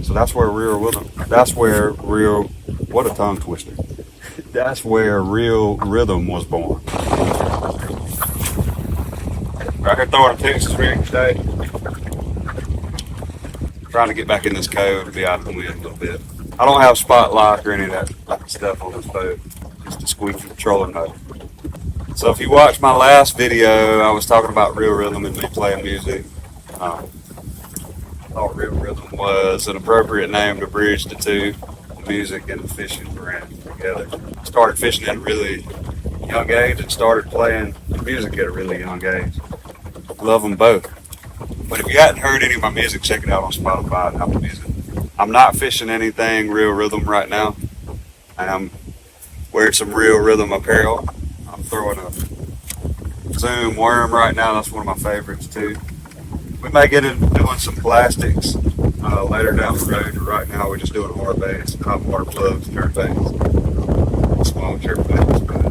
So that's where real rhythm, what a tongue twister. That's where real rhythm was born. Right here throwing a Texas rig today. Trying to get back in this code to be out of the wind a little bit. I don't have spotlight or any of that stuff on this boat. Just a squeaky trolling motor. So if you watched my last video, I was talking about real rhythm and me playing music. I thought real rhythm was an appropriate name to bridge the two, the music and the fishing brand together. I started fishing at a really young age and started playing music at a really young age. Love them both. But if you hadn't heard any of my music, check it out on Spotify and Apple Music. I'm not fishing anything real rhythm right now. I'm wearing some real rhythm apparel. I'm throwing a Zoom worm right now. That's one of my favorites too. We may get into doing some plastics later down the road. Right now we're just doing hard baits, hot water plugs, jerk baits, small jerk baits. But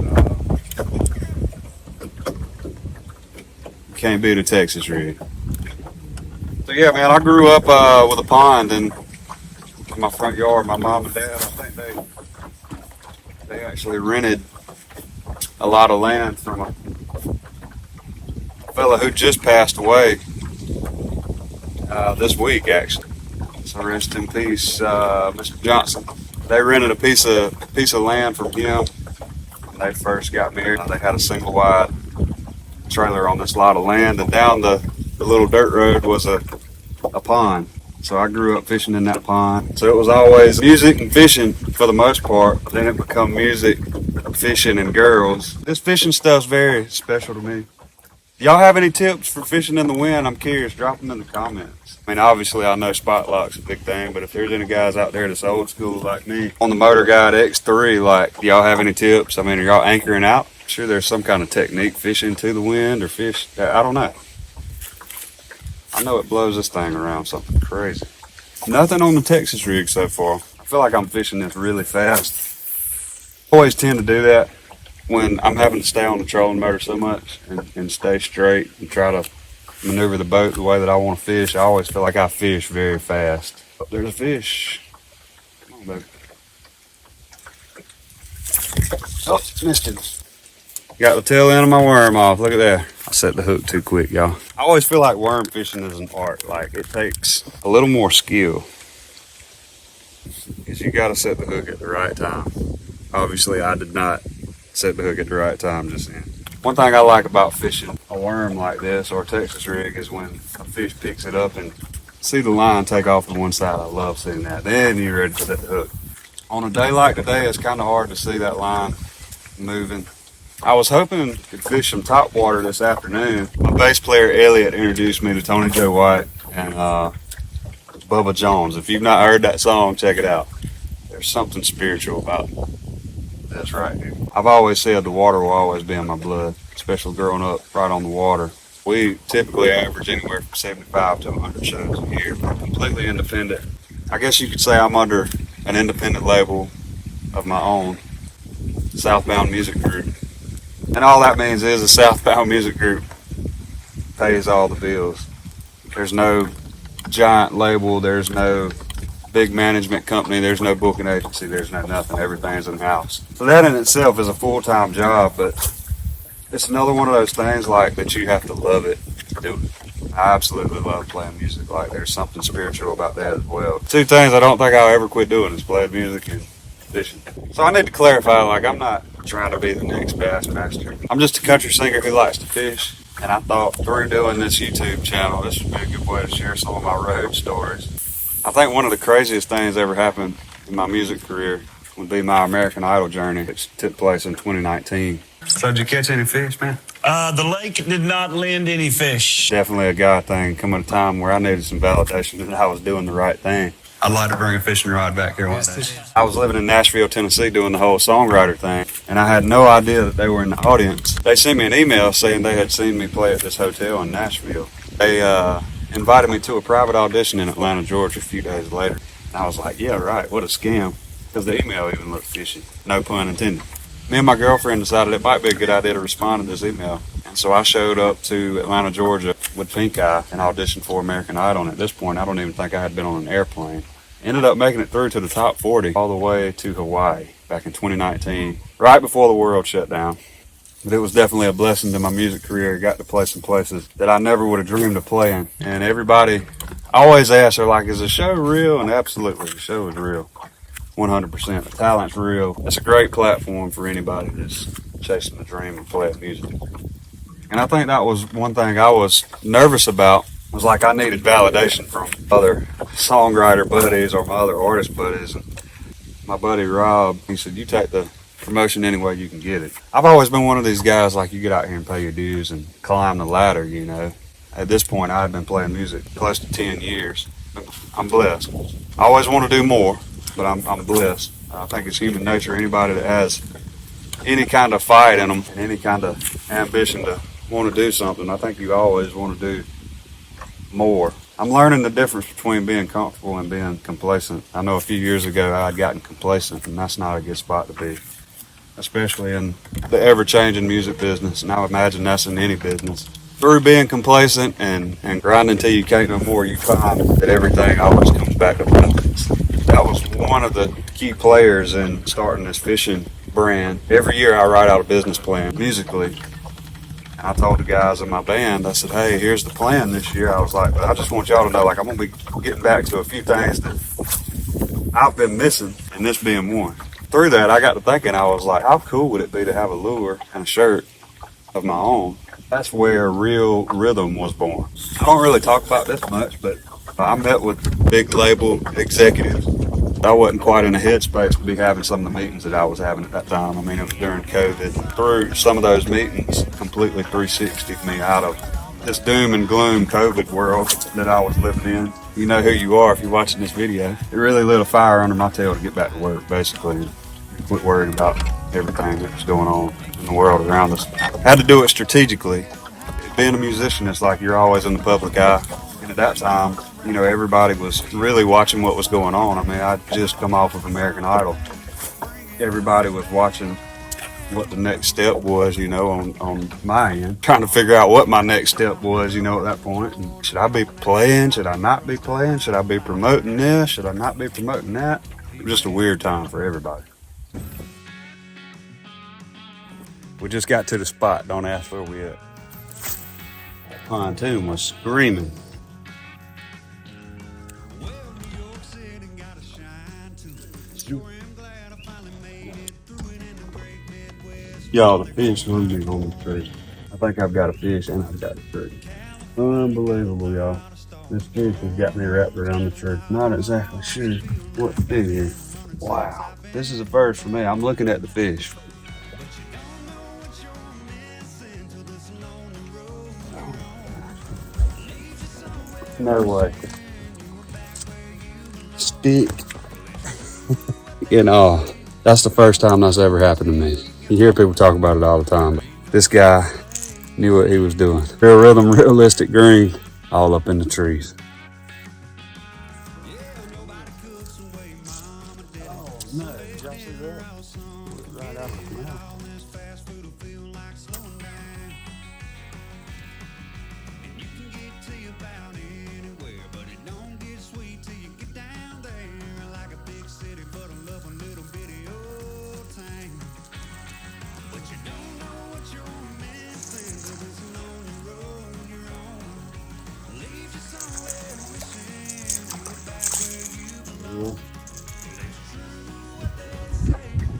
can't beat a Texas rig. So yeah, man, I grew up with a pond in my front yard. My mom and dad, I think they actually rented a lot of land from a fella who just passed away this week, actually. So rest in peace, Mr. Johnson. They rented a piece of land from him when they first got married. They had a single wide trailer on this lot of land, and down the little dirt road was a pond. So I grew up fishing in that pond. So it was always music and fishing for the most part. Then it became music, fishing, and girls. This fishing stuff's very special to me. Y'all have any tips for fishing in the wind? I'm curious. Drop them in the comments. I mean, obviously I know spotlock's a big thing, but if there's any guys out there that's old school like me on the Motor Guide X3, like, do y'all have any tips? I mean, are y'all anchoring out? I'm sure there's some kind of technique fishing to the wind or fish. I don't know. I know it blows this thing around something crazy. Nothing on the Texas rig so far. I feel like I'm fishing this really fast. Always tend to do that when I'm having to stay on the trolling motor so much and stay straight and try to maneuver the boat the way that I want to fish. I always feel like I fish very fast. Oh, there's a fish. Come on, baby. Oh, missed it. Got the tail end of my worm off. Look at that. I set the hook too quick, y'all. I always feel like worm fishing is an art. Like, it takes a little more skill, because you got to set the hook at the right time. Obviously, I did not set the hook at the right time just then. One thing I like about fishing a worm like this or a Texas rig is when a fish picks it up and see the line take off to one side. I love seeing that. Then you're ready to set the hook. On a day like today, it's kind of hard to see that line moving. I was hoping to fish some top water this afternoon. My bass player Elliott introduced me to Tony Joe White and Bubba Jones. If you've not heard that song, check it out. There's something spiritual about this right here. I've always said the water will always be in my blood, especially growing up right on the water. We typically average anywhere from 75 to 100 shows a year. Completely independent. I guess you could say I'm under an independent label of my own, Southbound Music Group. And all that means is a Southbound Music Group pays all the bills. There's no giant label, there's no big management company, there's no booking agency, there's no nothing. Everything's in-house. So that in itself is a full-time job, but it's another one of those things like that you have to love it to do it. I absolutely love playing music. Like, there's something spiritual about that as well. Two things I don't think I'll ever quit doing is playing music and fishing. So I need to clarify, like, I'm not trying to be the next Bassmaster. I'm just a country singer who likes to fish, and I thought through doing this YouTube channel, this would be a good way to share some of my road stories. I think one of the craziest things ever happened in my music career would be my American Idol journey, which took place in 2019. So did you catch any fish, man? The lake did not lend any fish. Definitely a guy thing, coming a time where I needed some validation that I was doing the right thing. I'd like to bring a fishing rod back here one day. I was living in Nashville, Tennessee doing the whole songwriter thing, and I had no idea that they were in the audience. They sent me an email saying they had seen me play at this hotel in Nashville. They invited me to a private audition in Atlanta, Georgia a few days later. And I was like, yeah, right, what a scam, because the email even looked fishy. No pun intended. Me and my girlfriend decided it might be a good idea to respond to this email. And so I showed up to Atlanta, Georgia with pink eye and auditioned for American Idol. And at this point, I don't even think I had been on an airplane. Ended up making it through to the top 40 all the way to Hawaii back in 2019, right before the world shut down. But it was definitely a blessing to my music career. I got to play some places that I never would have dreamed of playing. And everybody always asks, they're like, is the show real? And absolutely, the show is real. 100%. The talent's real. It's a great platform for anybody that's chasing the dream and playing music. And I think that was one thing I was nervous about, was like I needed validation from other songwriter buddies or my other artist buddies. And my buddy Rob, he said, you take the promotion any way you can get it. I've always been one of these guys, like, you get out here and pay your dues and climb the ladder, you know. At this point, I had been playing music close to 10 years. I'm blessed. I always want to do more, but I'm blessed. I think it's human nature. Anybody that has any kind of fight in them, any kind of ambition to want to do something, I think you always want to do more. I'm learning the difference between being comfortable and being complacent. I know a few years ago I'd gotten complacent, and that's not a good spot to be, especially in the ever-changing music business, and I imagine that's in any business. Through being complacent and grinding till you can't no more, you find that everything always comes back to balance. That was one of the key players in starting this fishing brand. Every year I write out a business plan musically. I told the guys in my band, I said, hey, here's the plan this year. I was like, I just want y'all to know, like, I'm going to be getting back to a few things that I've been missing, and this being one. Through that, I got to thinking, I was like, how cool would it be to have a lure and a shirt of my own? That's where real rhythm was born. I don't really talk about this much, but I met with big label executives. I wasn't quite in a headspace to be having some of the meetings that I was having at that time. I mean, it was during COVID. Through some of those meetings, completely 360'd me out of this doom and gloom COVID world that I was living in. You know who you are if you're watching this video. It really lit a fire under my tail to get back to work, basically, and quit worrying about everything that was going on in the world around us. I had to do it strategically. Being a musician, it's like you're always in the public eye. And at that time, you know, everybody was really watching what was going on. I mean, I'd just come off of American Idol. Everybody was watching what the next step was, you know, on my end. Trying to figure out what my next step was, you know, at that point. And should I be playing? Should I not be playing? Should I be promoting this? Should I not be promoting that? It was just a weird time for everybody. We just got to the spot. Don't ask where we at. Pontoon was screaming. Y'all, the fish hungry on the tree. I think I've got a fish and I've got a tree. Unbelievable, y'all. This fish has got me wrapped around the tree. Not exactly sure what to do here. Wow. This is a first for me. I'm looking at the fish. No way. Stick. You know, that's the first time that's ever happened to me. You hear people talk about it all the time. This guy knew what he was doing. Real rhythm, realistic green, all up in the trees. Oh no, did y'all see that? Right out of the mouth.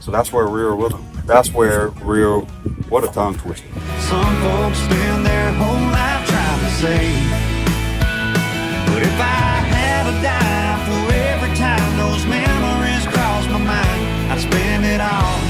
So that's where what a tongue twister. Some folks spend their whole life trying to save, but if I had a dime for every time those memories cross my mind, I'd spend it all